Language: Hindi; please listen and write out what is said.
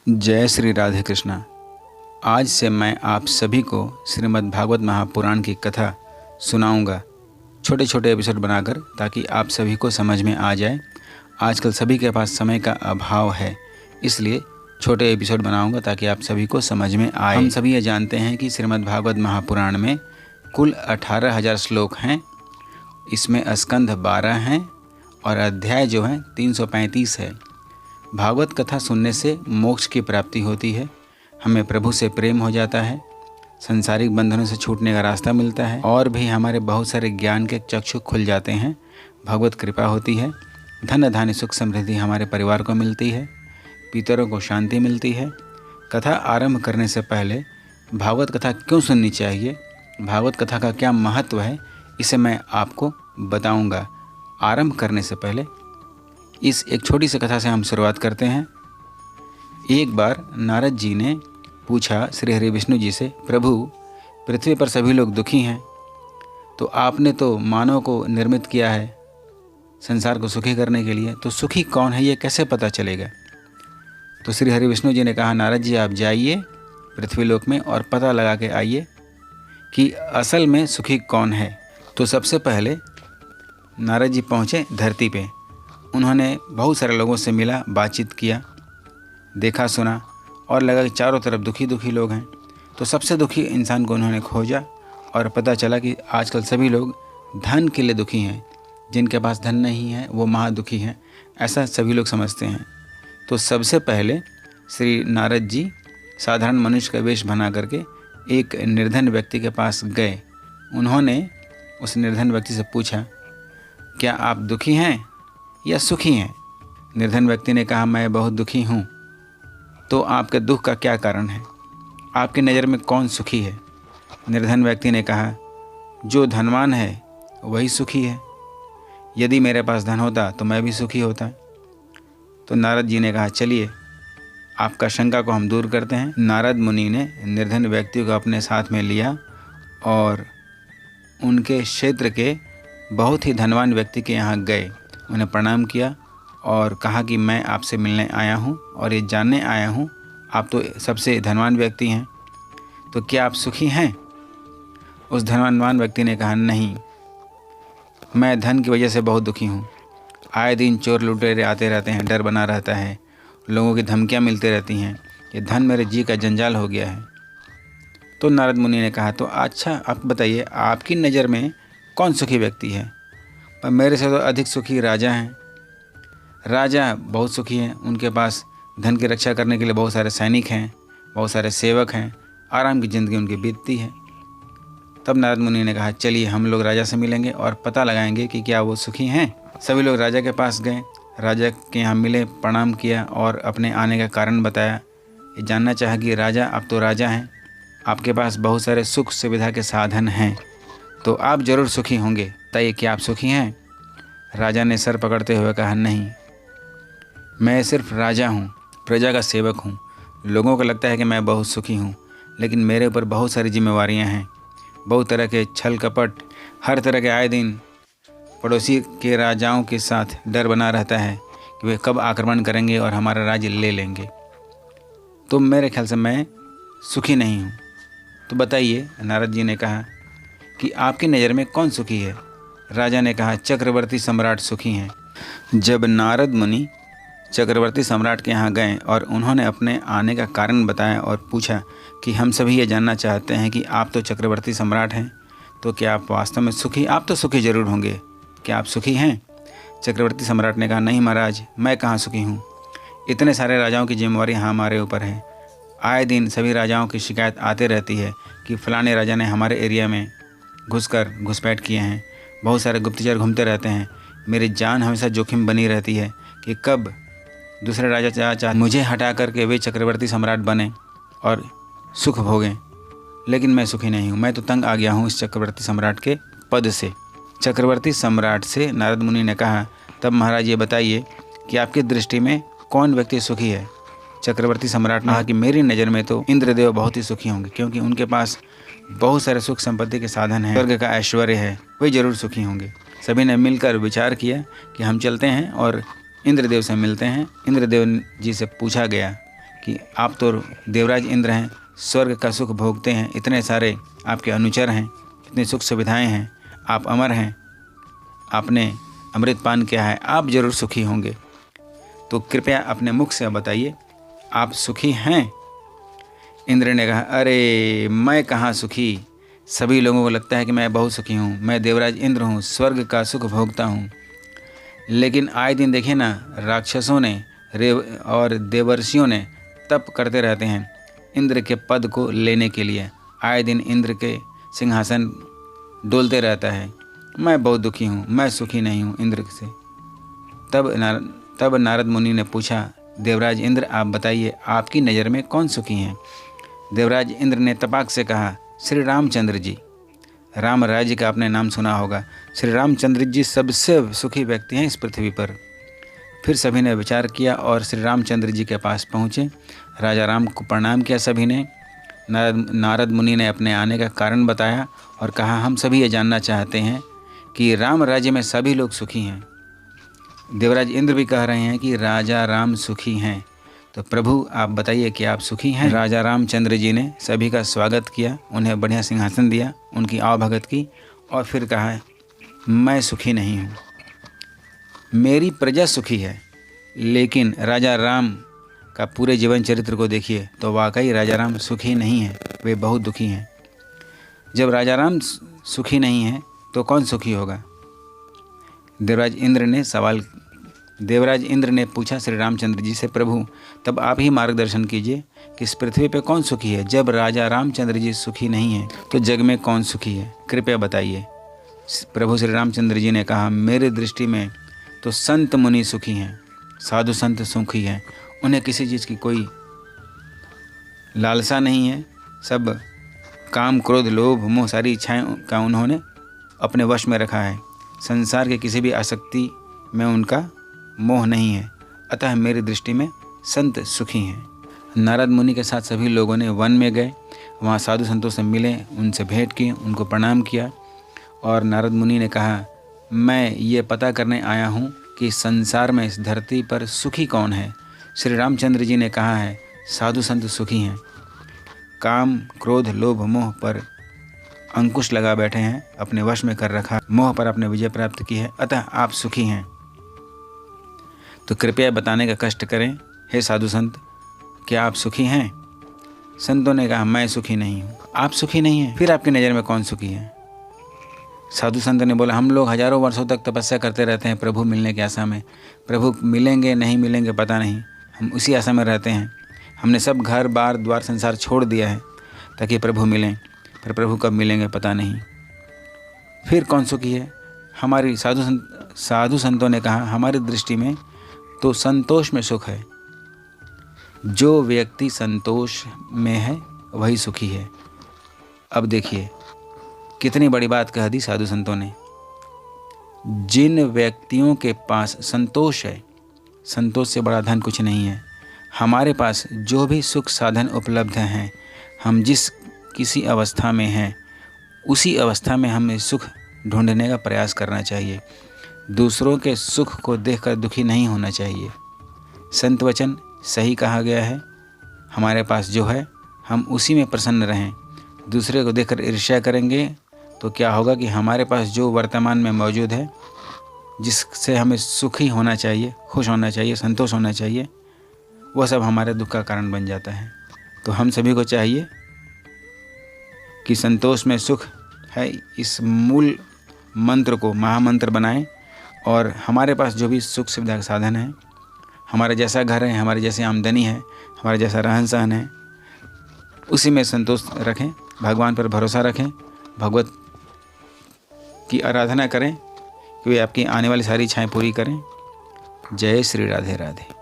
जय श्री राधे कृष्णा। आज से मैं आप सभी को श्रीमद् भागवत महापुराण की कथा सुनाऊंगा, छोटे छोटे एपिसोड बनाकर, ताकि आप सभी को समझ में आ जाए। आजकल सभी के पास समय का अभाव है, इसलिए छोटे एपिसोड बनाऊंगा ताकि आप सभी को समझ में आए। हम सभी ये जानते हैं कि श्रीमद् भागवत महापुराण में कुल 18,000 श्लोक हैं। इसमें स्कंध 12 हैं और अध्याय जो हैं 335 है। भागवत कथा सुनने से मोक्ष की प्राप्ति होती है, हमें प्रभु से प्रेम हो जाता है, संसारिक बंधनों से छूटने का रास्ता मिलता है और भी हमारे बहुत सारे ज्ञान के चक्षु खुल जाते हैं। भगवत कृपा होती है, धन धान्य सुख समृद्धि हमारे परिवार को मिलती है, पितरों को शांति मिलती है। कथा आरंभ करने से पहले भागवत कथा क्यों सुननी चाहिए, भागवत कथा का क्या महत्व है, इसे मैं आपको बताऊंगा। आरंभ करने से पहले इस एक छोटी सी कथा से हम शुरुआत करते हैं। एक बार नारद जी ने पूछा श्री हरि विष्णु जी से, प्रभु पृथ्वी पर सभी लोग दुखी हैं, तो आपने तो मानव को निर्मित किया है संसार को सुखी करने के लिए, तो सुखी कौन है ये कैसे पता चलेगा। तो श्री हरि विष्णु जी ने कहा, नारद जी आप जाइए पृथ्वी लोक में और पता लगा के आइए कि असल में सुखी कौन है। तो सबसे पहले नारद जी पहुँचे धरती पे। उन्होंने बहुत सारे लोगों से मिला, बातचीत किया, देखा सुना और लगा कि चारों तरफ दुखी दुखी लोग हैं। तो सबसे दुखी इंसान को उन्होंने खोजा और पता चला कि आजकल सभी लोग धन के लिए दुखी हैं। जिनके पास धन नहीं है वो महादुखी हैं, ऐसा सभी लोग समझते हैं। तो सबसे पहले श्री नारद जी साधारण मनुष्य का वेश बना करके एक निर्धन व्यक्ति के पास गए। उन्होंने उस निर्धन व्यक्ति से पूछा, क्या आप दुखी हैं या सुखी हैं। निर्धन व्यक्ति ने कहा, मैं बहुत दुखी हूँ। तो आपके दुख का क्या कारण है, आपकी नज़र में कौन सुखी है। निर्धन व्यक्ति ने कहा, जो धनवान है वही सुखी है, यदि मेरे पास धन होता तो मैं भी सुखी होता। तो नारद जी ने कहा, चलिए आपका शंका को हम दूर करते हैं। नारद मुनि ने निर्धन व्यक्ति को अपने साथ में लिया और उनके क्षेत्र के बहुत ही धनवान व्यक्ति के यहाँ गए, उन्हें प्रणाम किया और कहा कि मैं आपसे मिलने आया हूँ और ये जानने आया हूँ, आप तो सबसे धनवान व्यक्ति हैं, तो क्या आप सुखी हैं। उस धनवान व्यक्ति ने कहा, नहीं, मैं धन की वजह से बहुत दुखी हूँ। आए दिन चोर लुटेरे आते रहते हैं, डर बना रहता है, लोगों की धमकियाँ मिलती रहती हैं, ये धन मेरे जी का जंजाल हो गया है। तो नारद मुनि ने कहा, तो अच्छा आप बताइए आपकी नज़र में कौन सुखी व्यक्ति है। पर मेरे से तो अधिक सुखी राजा हैं। राजा बहुत सुखी हैं, उनके पास धन की रक्षा करने के लिए बहुत सारे सैनिक हैं, बहुत सारे सेवक हैं, आराम की ज़िंदगी उनकी बीतती है। तब नारद मुनि ने कहा, चलिए हम लोग राजा से मिलेंगे और पता लगाएंगे कि क्या वो सुखी हैं। सभी लोग राजा के पास गए, राजा के यहाँ मिले, प्रणाम किया और अपने आने का कारण बताया। ये जानना चाहा कि राजा, आप तो राजा हैं, आपके पास बहुत सारे सुख सुविधा के साधन हैं, तो आप ज़रूर सुखी होंगे, बताइए क्या आप सुखी हैं। राजा ने सर पकड़ते हुए कहा, नहीं, मैं सिर्फ राजा हूँ, प्रजा का सेवक हूँ। लोगों को लगता है कि मैं बहुत सुखी हूँ, लेकिन मेरे ऊपर बहुत सारी जिम्मेवारियाँ हैं, बहुत तरह के छल कपट, हर तरह के आए दिन पड़ोसी के राजाओं के साथ डर बना रहता है कि वे कब आक्रमण करेंगे और हमारा राज्य ले लेंगे। तो मेरे ख्याल से मैं सुखी नहीं हूँ। तो बताइए, नारद जी ने कहा कि आपकी नज़र में कौन सुखी है। राजा ने कहा, चक्रवर्ती सम्राट सुखी हैं। जब नारद मुनि चक्रवर्ती सम्राट के यहाँ गए और उन्होंने अपने आने का कारण बताया और पूछा कि हम सभी ये जानना चाहते हैं कि आप तो चक्रवर्ती सम्राट हैं, तो क्या आप वास्तव में सुखी, आप तो सुखी जरूर होंगे, क्या आप सुखी हैं। चक्रवर्ती सम्राट ने कहा, नहीं महाराज, मैं कहाँ सुखी हूँ, इतने सारे राजाओं की जिम्मेवारी हमारे ऊपर है। आए दिन सभी राजाओं की शिकायत आती रहती है कि फलाने राजा ने हमारे एरिया में घुसकर घुसपैठ किए हैं, बहुत सारे गुप्तचर घूमते रहते हैं, मेरी जान हमेशा जोखिम बनी रहती है कि कब दूसरे राजा चाह मुझे हटा करके वे चक्रवर्ती सम्राट बने और सुख भोगें, लेकिन मैं सुखी नहीं हूँ, मैं तो तंग आ गया हूँ इस चक्रवर्ती सम्राट के पद से। चक्रवर्ती सम्राट से नारद मुनि ने कहा, तब महाराज ये बताइए कि आपकी दृष्टि में कौन व्यक्ति सुखी है। चक्रवर्ती सम्राट ने कहा कि मेरी नज़र में तो इंद्रदेव बहुत ही सुखी होंगे, क्योंकि उनके पास बहुत सारे सुख संपत्ति के साधन हैं, स्वर्ग का ऐश्वर्य है, वे जरूर सुखी होंगे। सभी ने मिलकर विचार किया कि हम चलते हैं और इंद्रदेव से मिलते हैं। इंद्रदेव जी से पूछा गया कि आप तो देवराज इंद्र हैं, स्वर्ग का सुख भोगते हैं, इतने सारे आपके अनुचर हैं, इतनी सुख सुविधाएं हैं, आप अमर हैं, आपने अमृतपान किया है, आप जरूर सुखी होंगे। तो कृपया अपने मुख से बताइए, आप सुखी हैं? इंद्र ने कहा, अरे मैं कहाँ सुखी, सभी लोगों को लगता है कि मैं बहुत सुखी हूँ, मैं देवराज इंद्र हूँ, स्वर्ग का सुख भोगता हूँ। लेकिन आए दिन देखिए ना, राक्षसों ने और देवर्षियों ने तप करते रहते हैं इंद्र के पद को लेने के लिए। आए दिन इंद्र के सिंहासन डोलते रहता है। मैं बहुत दुखी हूँ, मैं सुखी नहीं हूँ इंद्र से। तब नारद मुनि ने पूछा, देवराज इंद्र आप बताइए, आपकी नज़र में कौन सुखी हैं? देवराज इंद्र ने तपाक से कहा, श्री रामचंद्र जी। राम राज्य का आपने नाम सुना होगा। श्री रामचंद्र जी सबसे सुखी व्यक्ति हैं इस पृथ्वी पर। फिर सभी ने विचार किया और श्री रामचंद्र जी के पास पहुँचे। राजा राम को प्रणाम किया सभी ने। नारद मुनि ने अपने आने का कारण बताया और कहा, हम सभी ये जानना चाहते हैं कि राम राज्य में सभी लोग सुखी हैं। देवराज इंद्र भी कह रहे हैं कि राजा राम सुखी हैं, तो प्रभु आप बताइए कि आप सुखी हैं? राजा रामचंद्र जी ने सभी का स्वागत किया, उन्हें बढ़िया सिंहासन दिया, उनकी आवभगत की और फिर कहा, मैं सुखी नहीं हूँ, मेरी प्रजा सुखी है। लेकिन राजा राम का पूरे जीवन चरित्र को देखिए तो वाकई राजा राम सुखी नहीं हैं, वे बहुत दुखी हैं। जब राजा राम सुखी नहीं हैं तो कौन सुखी होगा? देवराज इंद्र ने पूछा श्री रामचंद्र जी से, प्रभु तब आप ही मार्गदर्शन कीजिए कि इस पृथ्वी पे कौन सुखी है? जब राजा रामचंद्र जी सुखी नहीं है तो जग में कौन सुखी है? कृपया बताइए। प्रभु श्री रामचंद्र जी ने कहा, मेरे दृष्टि में तो संत मुनि सुखी हैं, साधु संत सुखी हैं, उन्हें किसी चीज़ की कोई लालसा नहीं है। सब काम क्रोध लोभ मोह सारी इच्छाएं का उन्होंने अपने वश में रखा है। संसार के किसी भी आसक्ति में उनका मोह नहीं है, अतः मेरी दृष्टि में संत सुखी हैं। नारद मुनि के साथ सभी लोगों ने वन में गए, वहाँ साधु संतों से मिले, उनसे भेंट की, उनको प्रणाम किया और नारद मुनि ने कहा, मैं ये पता करने आया हूँ कि संसार में इस धरती पर सुखी कौन है? श्री रामचंद्र जी ने कहा है, साधु संत सुखी हैं, काम क्रोध लोभ मोह पर अंकुश लगा बैठे हैं, अपने वश में कर रखा, मोह पर अपने विजय प्राप्त की है, अतः आप सुखी हैं। तो कृपया बताने का कष्ट करें, हे साधु संत, क्या आप सुखी हैं? संतों ने कहा, मैं सुखी नहीं हूँ। आप सुखी नहीं हैं, फिर आपकी नज़र में कौन सुखी है? साधु संत ने बोला, हम लोग हजारों वर्षों तक तपस्या करते रहते हैं प्रभु मिलने की आशा में। प्रभु मिलेंगे नहीं मिलेंगे पता नहीं, हम उसी आशा में रहते हैं। हमने सब घर बार द्वार संसार छोड़ दिया है ताकि प्रभु मिलें, पर प्रभु कब मिलेंगे पता नहीं। फिर कौन सुखी है? हमारी साधु संतों ने कहा, हमारी दृष्टि में तो संतोष में सुख है। जो व्यक्ति संतोष में है वही सुखी है। अब देखिए कितनी बड़ी बात कह दी साधु संतों ने। जिन व्यक्तियों के पास संतोष है, संतोष से बड़ा धन कुछ नहीं है। हमारे पास जो भी सुख साधन उपलब्ध हैं, हम जिस किसी अवस्था में हैं उसी अवस्था में हमें सुख ढूंढने का प्रयास करना चाहिए। दूसरों के सुख को देखकर दुखी नहीं होना चाहिए। संत वचन सही कहा गया है, हमारे पास जो है हम उसी में प्रसन्न रहें। दूसरे को देखकर ईर्ष्या करेंगे तो क्या होगा कि हमारे पास जो वर्तमान में मौजूद है, जिससे हमें सुखी होना चाहिए, खुश होना चाहिए, संतोष होना चाहिए, वह सब हमारे दुख का कारण बन जाता है। तो हम सभी को चाहिए कि संतोष में सुख है, इस मूल मंत्र को महामंत्र बनाएं और हमारे पास जो भी सुख सुविधा का साधन है, हमारा जैसा घर है, हमारी जैसी आमदनी है, हमारा जैसा रहन सहन है, उसी में संतोष रखें, भगवान पर भरोसा रखें, भगवत की आराधना करें कि वे आपकी आने वाली सारी इच्छाएं पूरी करें। जय श्री राधे राधे।